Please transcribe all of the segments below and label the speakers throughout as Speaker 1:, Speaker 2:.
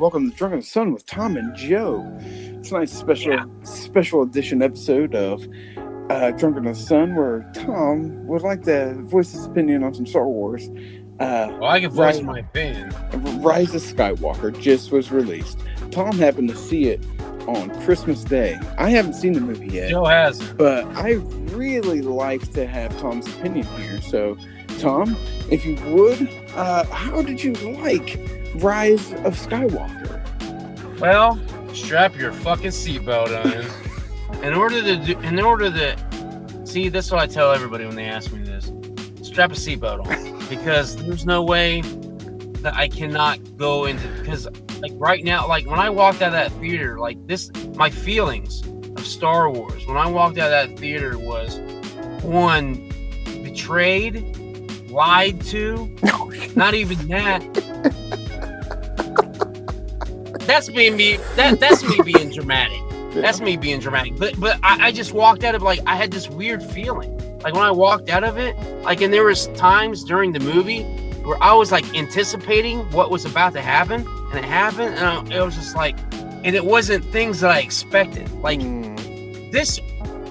Speaker 1: welcome to Drunken Son with Tom and Joe. It's a nice special edition episode of Drunken Son where Tom would like to voice his opinion on some Star Wars.
Speaker 2: Well, I can voice my opinion.
Speaker 1: Rise of Skywalker just was released. Tom happened to see it on Christmas Day. I haven't seen the movie yet.
Speaker 2: Joe hasn't.
Speaker 1: But I really like to have Tom's opinion here. So, Tom, if you would, how did you like Rise of Skywalker?
Speaker 2: Well, strap your fucking seatbelt on. In order to see, that's what I tell everybody when they ask me this. Strap a seatbelt on, because there's no way that I cannot go into, because like right now, like when I walked out of that theater, like this, my feelings of Star Wars when I walked out of that theater was, one, betrayed, lied to, not even that. That's me being dramatic. That's me being dramatic. But I just walked out of, like, I had this weird feeling. Like when I walked out of it, like, and there was times during the movie where I was like anticipating what was about to happen, and it happened, and it was just like, and it wasn't things that I expected. Like this,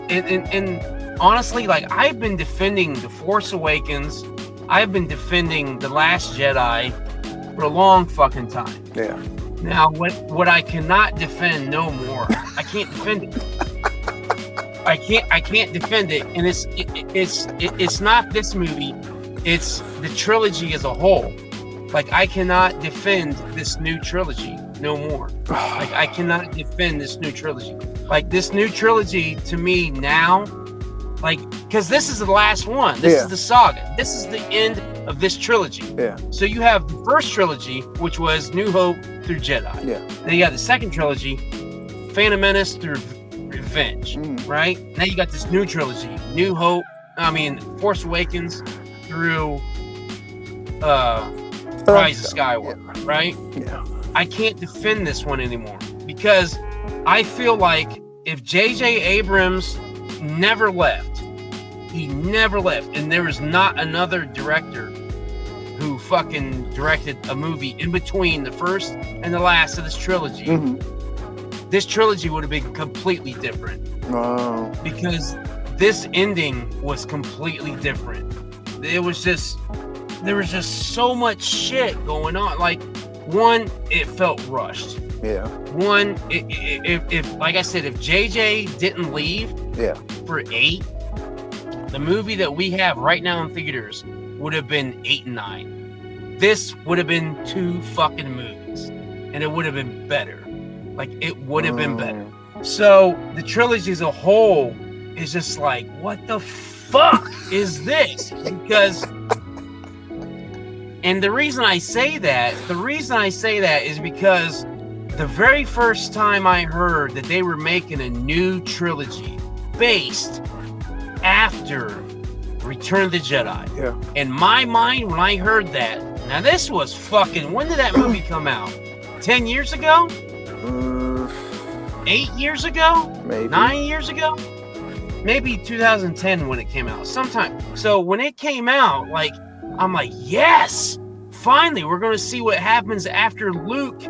Speaker 2: and honestly, like, I've been defending The Force Awakens, I've been defending The Last Jedi for a long fucking time. Yeah. Now, what I cannot defend no more, I can't defend it. I can't defend it, and it's not this movie. It's the trilogy as a whole. Like, I cannot defend this new trilogy no more. Like, I cannot defend this new trilogy. Like, this new trilogy to me now, like, because this is the last one. This is the saga. This is the end of this trilogy. Yeah. So you have the first trilogy, which was New Hope through Jedi. Yeah. Then you got the second trilogy, Phantom Menace through Revenge. Right? Now you got this new trilogy, Force Awakens through Rise of Skywalker. Right? Yeah. I can't defend this one anymore, because I feel like if J.J. Abrams never left, and there was not another director who fucking directed a movie in between the first and the last of this trilogy, this trilogy would have been completely different. Because this ending was completely different. There was just so much shit going on. Like, one, it felt rushed. Yeah. One, if like I said, if JJ didn't leave for 8, the movie that we have right now in theaters would have been 8 and 9. This would have been 2 fucking movies, and it would have been better. Like, it would have been better. So the trilogy as a whole is just like, what the fuck is this? Because, and the reason I say that is because the very first time I heard that they were making a new trilogy based after Return of the Jedi, in my mind, when I heard that, now this was fucking, when did that movie come out? 10 years ago? 8 years ago? Maybe. 9 years ago? Maybe 2010 when it came out, sometime. So when it came out, like, I'm like, yes, finally, we're going to see what happens after Luke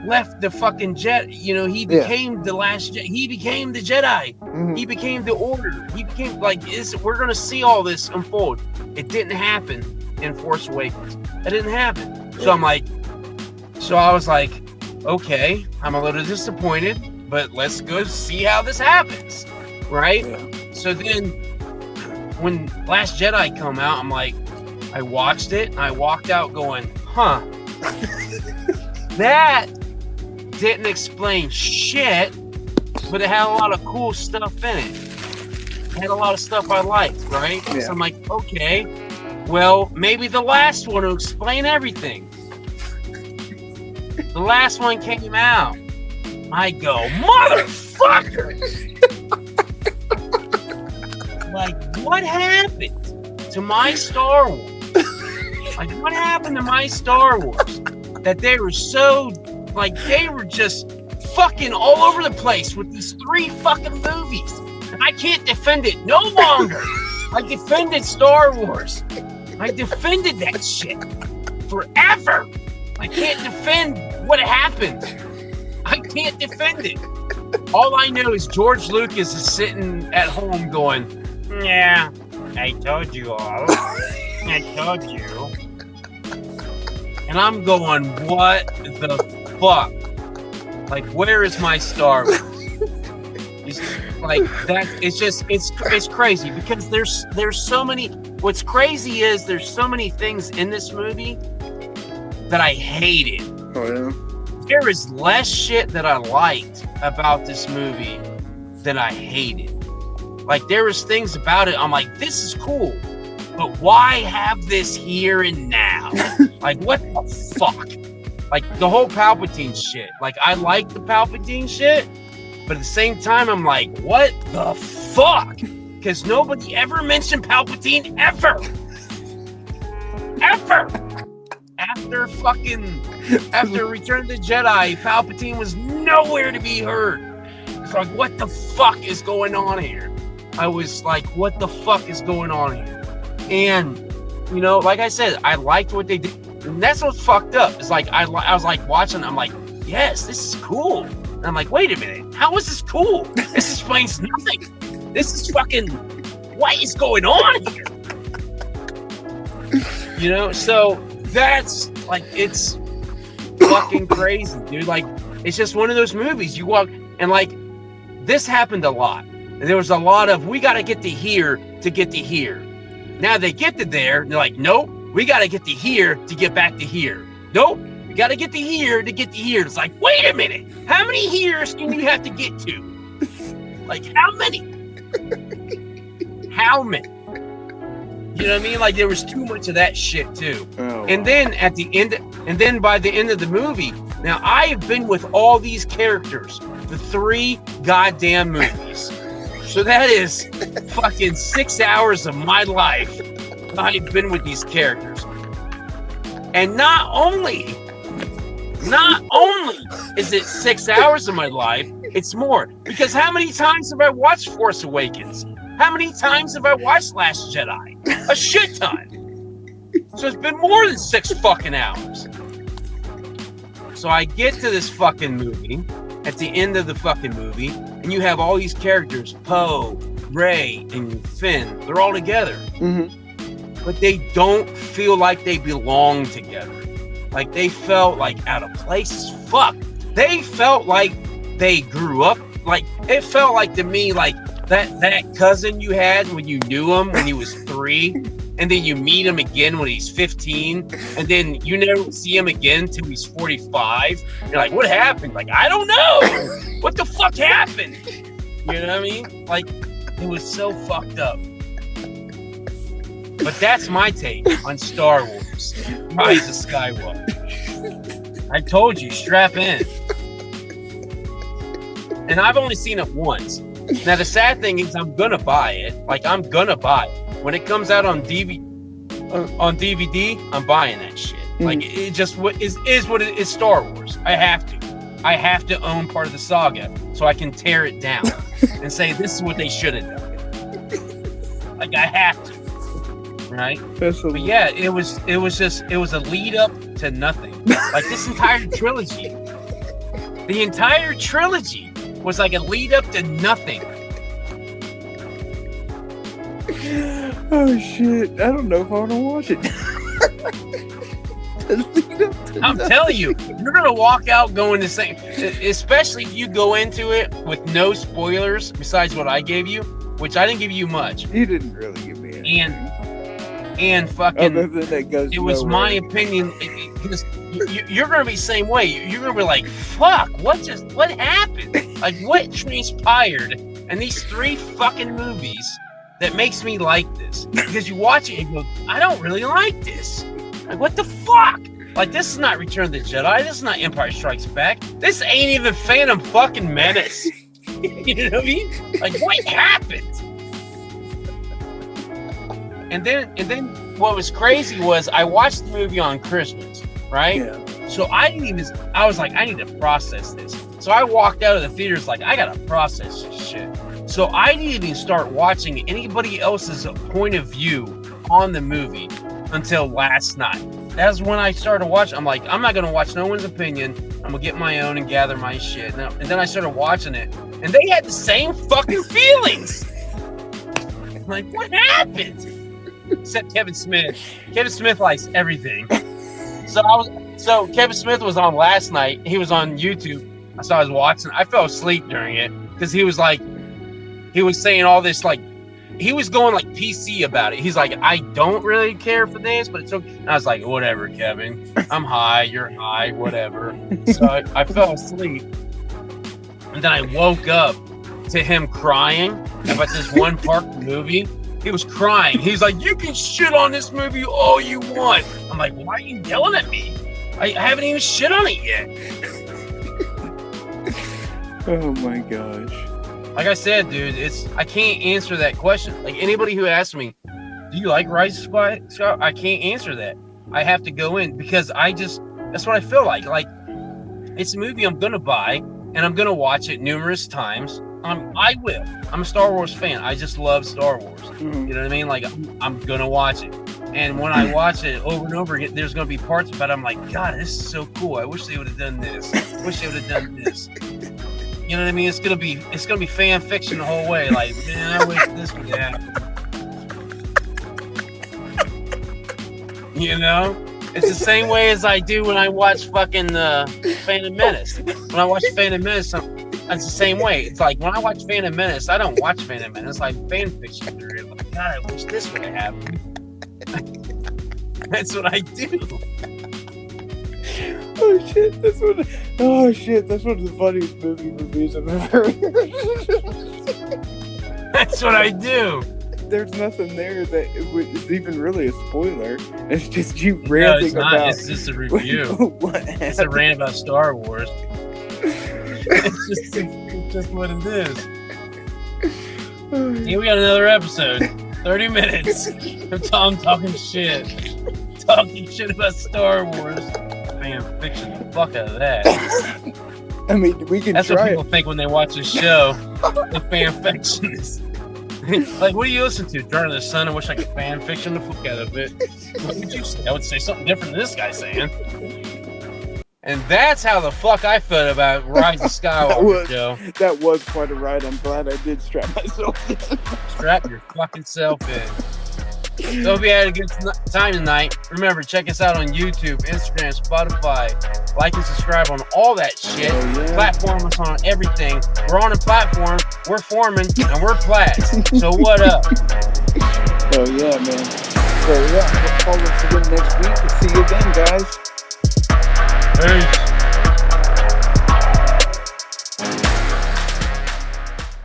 Speaker 2: left the fucking jet. He became the last jet. He became the Jedi. He became the Order. He became, like, we're going to see all this unfold. It didn't happen in Force Awakens. It didn't happen. So I was like, okay, I'm a little disappointed, but let's go see how this happens. Right? Yeah. So then when Last Jedi come out, I'm like, I watched it and I walked out going, huh, that didn't explain shit, but it had a lot of cool stuff in it. It had a lot of stuff I liked, right? Yeah. So I'm like, okay, well, maybe the last one will explain everything. The last one came out. I go, motherfucker! Like, what happened to my Star Wars? Like, what happened to my Star Wars? That they were so, like, they were just fucking all over the place with these 3 fucking movies. And I can't defend it no longer. I defended Star Wars. I defended that shit forever. I can't defend what happened? I can't defend it. All I know is George Lucas is sitting at home going, yeah, I told you all. I told you. And I'm going, what the fuck? Like, where is my Star Wars? It's like that. It's crazy because there's so many. What's crazy is there's so many things in this movie that I hated.
Speaker 1: Oh yeah.
Speaker 2: There is less shit that I liked about this movie than I hated. Like, there was things about it, I'm like, this is cool, but why have this here and now? Like, what the fuck? Like, the whole Palpatine shit. Like, I like the Palpatine shit, but at the same time, I'm like, what the fuck? Because nobody ever mentioned Palpatine ever. Ever. After Return of the Jedi, Palpatine was nowhere to be heard. It's like, what the fuck is going on here? I was like, what the fuck is going on here? And, you know, like I said, I liked what they did. And that's what's fucked up. It's like, I was like watching, I'm like, yes, this is cool. And I'm like, wait a minute, how is this cool? This explains nothing. This is fucking, what is going on here? You know, so that's like, it's fucking crazy, dude. Like, it's just one of those movies you walk and like, this happened a lot. And there was a lot of, we got to get to here to get to here. Now they get to there, they're like, nope, we got to get to here to get back to here. Nope, we got to get to here to get to here. It's like, wait a minute, how many heres can you have to get to? Like, how many? How many? You know what I mean? Like, there was too much of that shit too. Oh, and then at the end, and then by the end of the movie, now I have been with all these characters for 3 goddamn movies. So that is fucking 6 hours of my life I've been with these characters. And not only is it 6 hours of my life, it's more. Because how many times have I watched Force Awakens? How many times have I watched Last Jedi? A shit ton. So it's been more than 6 fucking hours. So I get to this fucking movie, at the end of the fucking movie, and you have all these characters, Poe, Rey, and Finn. They're all together. Mm-hmm. But they don't feel like they belong together. Like, they felt like out of place as fuck. They felt like they grew up. Like, it felt like to me, like, that cousin you had when you knew him when he was 3, and then you meet him again when he's 15, and then you never see him again till he's 45. You're like, what happened? Like, I don't know. What the fuck happened? You know what I mean? Like, it was so fucked up. But that's my take on Star Wars, Rise of Skywalker. I told you, strap in. And I've only seen it once. Now, the sad thing is I'm going to buy it. Like, I'm going to buy it. When it comes out on DVD, I'm buying that shit. Mm-hmm. Like, it just is what it is. Star Wars. I have to own part of the saga so I can tear it down and say this is what they should have done. Like, I have to. Right? But yeah, it was a lead up to nothing. Like, this entire trilogy. The entire trilogy was like a lead up to nothing.
Speaker 1: Oh shit! I don't know if I want to watch it.
Speaker 2: I'm telling you, you're gonna walk out going the same. Especially if you go into it with no spoilers besides what I gave you, which I didn't give you much.
Speaker 1: You didn't really give me anything.
Speaker 2: And fucking, it was my opinion. You're gonna be the same way. You're gonna be like, fuck, what happened? Like, what transpired in these 3 fucking movies that makes me like this? Because you watch it and you go, I don't really like this. Like, what the fuck? Like, this is not Return of the Jedi. This is not Empire Strikes Back. This ain't even Phantom fucking Menace. You know what I mean? Like, what happened? And then what was crazy was I watched the movie on Christmas, right? Yeah. So I was like, I need to process this. So I walked out of the theaters like, I gotta process this shit. So I didn't even start watching anybody else's point of view on the movie until last night. that's when I started watching. I'm like, I'm not gonna watch no one's opinion. I'm gonna get my own and gather my shit. And then I started watching it, and they had the same fucking feelings. I'm like, what happened? Except Kevin Smith. Kevin Smith likes everything. So Kevin Smith was on last night. He was on YouTube. So I was watching. I fell asleep during it because he was saying all this, like, he was going like PC about it. He's like, I don't really care for this, but it's okay. And I was like, whatever, Kevin. I'm high. You're high. Whatever. So I fell asleep, and then I woke up to him crying about this one part of the movie. He was crying. He's like, you can shit on this movie all you want. I'm like, why are you yelling at me? I haven't even shit on it yet.
Speaker 1: Oh my gosh.
Speaker 2: Like I said, dude, I can't answer that question. Like, anybody who asks me, do you like Rise of Skywalker? I can't answer that. I have to go in because that's what I feel like. Like, it's a movie I'm going to buy, and I'm going to watch it numerous times. I will. I'm a Star Wars fan. I just love Star Wars.
Speaker 1: Mm-hmm.
Speaker 2: You know what I mean? Like, I'm going to watch it. And when I watch it over and over again, there's going to be parts about it. I'm like, God, this is so cool. I wish they would have done this. I wish they would have done this. You know what I mean? It's gonna be fan fiction the whole way. Like, man, I wish this would happen. You know? It's the same way as I do when I watch fucking Phantom Menace. When I watch Phantom Menace, it's the same way. It's like, when I watch Phantom Menace, I don't watch Phantom Menace. It's like fan fiction period. Like, God, I wish this would have happened. That's what I do.
Speaker 1: Oh shit, that's one of the funniest movie reviews I've ever heard.
Speaker 2: That's what I do.
Speaker 1: There's nothing there that is even really a spoiler. It's just you ranting about.
Speaker 2: It's just a review.
Speaker 1: What happened.
Speaker 2: It's a rant about Star Wars. It's just what it is. Here we got another episode. 30 minutes of Tom talking shit. Talking shit about Star Wars. Fan fiction the fuck out of that.
Speaker 1: I mean, we can
Speaker 2: That's
Speaker 1: try
Speaker 2: what people think when they watch a show. The fan fiction is. Like, what do you listen to? Journey of the Sun. I wish I could fan fiction the fuck out of it. What would you say? I would say something different than this guy saying. And that's how the fuck I felt about Rise of Skywalker, Joe.
Speaker 1: That was quite a ride. I'm glad I did strap myself in.
Speaker 2: Strap your fucking self in. So hope you had a good time tonight. Remember, check us out on YouTube, Instagram, Spotify. Like and subscribe on all that shit.
Speaker 1: Oh, yeah.
Speaker 2: Platform us on everything. We're on a platform. We're forming, and we're plats. So what up?
Speaker 1: Oh yeah, man. So yeah, follow us again next week. See you